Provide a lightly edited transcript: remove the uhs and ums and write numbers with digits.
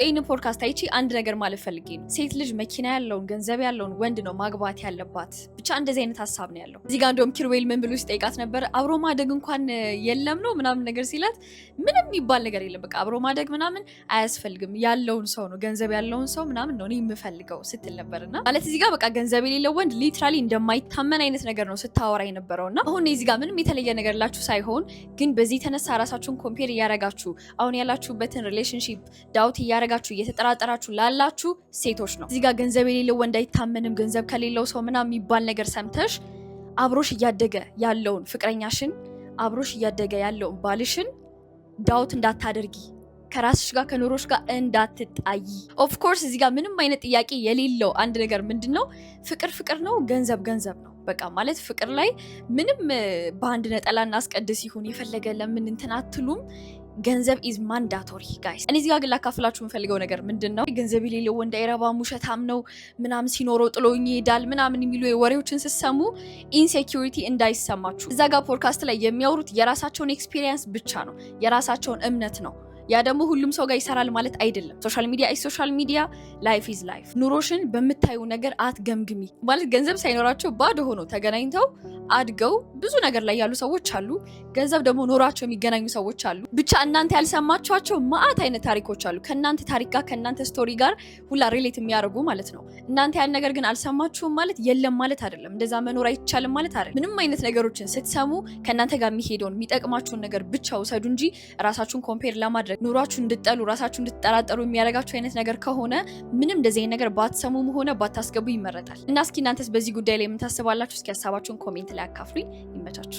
ይህን ፖድካስት አይቺ አንድ ነገር ማለት ፈልጌ ነው። ሴት ልጅ መኪና ያለውን ገንዘብ ያለውን ወንድ ነው ማግባት ያለባት። ብቻ እንደዚህ አይነት ሀሳብ ነው ያለው። እዚህ ጋር እንደውም ኪሩቤል ምን ብሎ ሲጠይቃት ነበር፣ አብሮ ማደግ እንኳን የለም ነው ምናምን ነገር ሲላት፣ ምንም የሚባል ነገር የለም በቃ አብሮ ማደግ ምናምን አያስፈልግም፣ ያለውን ሰው ነው ገንዘብ ያለውን ሰው ምናምን ነው እኔ የምፈልገው ስትል ነበርና ማለት እዚህ ጋር በቃ ገንዘብ የሌለው ወንድ ሊትራሊ እንደማይታመን አይነት ነገር ነው ስታወራ የነበረውና አሁን እዚህ ጋር ምንም የተለየ ነገር ላችሁ ሳይሆን ግን በዚህ ተነሳ ራሳችሁን ኮምፔር እያረጋችሁ አሁን ያላችሁበትን ሪሌሽንሺፕ ዳውት እያረጋችሁ እየተጠራጠራችሁ ላላችሁ ሴቶች ነው። እዚህ ጋር ገንዘብ የሌለው ወንድ አይታመንም፣ ገንዘብ ከሌለው ሰው ምናምን የሚባል ነገር ሰምተሽ አብሮሽ እያደገ ያለውን ፍቅረኛሽን አብሮሽ እያደገ ያለውን ባልሽን ዳውት እንዳታደርጊ፣ ከራስሽ ጋር ከኑሮሽ ጋር እንዳትጣይ። ኦፍ ኮርስ እዚህ ጋር ምንም አይነት ጥያቄ የሌለው አንድ ነገር ምንድነው፣ ፍቅር ፍቅር ነው፣ ገንዘብ ገንዘብ ነው። በቃ ማለት ፍቅር ላይ ምንም በአንድ ነጠላ እናስቀድስ ይሁን የፈለገ ለምን እንትን አትሉም። ገንዘብ ኢዝ ማንዳቶሪ ጋይስ። እኔ እዚህ ጋር ግን ላካፍላችሁ የምፈልገው ነገር ምንድነው፣ ገንዘብ የሌለው ወንድ አይረባም፣ ውሸታም ነው ምናምን፣ ሲኖረው ጥሎኝ ይሄዳል ምናምን የሚሉ ወሬዎችን ስትሰሙ ኢንሴኪዩሪቲ እንዳይሰማችሁ። እዛ ጋር ፖድካስት ላይ የሚያወሩት የራሳቸውን ኤክስፒሪየንስ ብቻ ነው፣ የራሳቸውን እምነት ነው። ያ ደግሞ ሁሉም ሰው ጋር ይሰራል ማለት አይደለም። ሶሻል ሚዲያ ሶሻል ሚዲያ፣ ላይፍ ኢዝ ላይፍ። ኑሮሽን በምታዩ ነገር አትገምግሚ። ማለት ገንዘብ ሳይኖራቸው ባዶ ሆኖ ተገናኝተው አድገው ብዙ ነገር ላይ ያሉ ሰዎች አሉ። ገንዘብ ደግሞ ኖሯቸው የሚገናኙ ሰዎች አሉ። ብቻ እናንተ ያልሰማችኋቸው ማአት አይነት ታሪኮች አሉ፣ ከእናንተ ታሪክ ጋር ከእናንተ ስቶሪ ጋር ሁላ ሪሌት የሚያደርጉ ማለት ነው። እናንተ ያን ነገር ግን አልሰማችሁም ማለት የለም ማለት አይደለም። እንደዛ መኖር አይቻልም ማለት አይደለም። ምንም አይነት ነገሮችን ስትሰሙ ከእናንተ ጋር የሚሄደውን የሚጠቅማችሁን ነገር ብቻ ውሰዱ እንጂ ራሳችሁን ኮምፔር ለማድረግ ኑሯችሁ እንድትጠሉ ራሳችሁ እንድትጠራጠሩ የሚያደርጋችሁ አይነት ነገር ከሆነ ምንም እንደዚህ አይነት ነገር ባትሰሙም ሆነ ባታስገቡ ይመረጣል። እና እስኪ እናንተስ በዚህ ጉዳይ ላይ የምታስባላችሁ? እስኪ ሀሳባችሁን ኮሜንት ላይ አካፍሉኝ። ይመቻችሁ።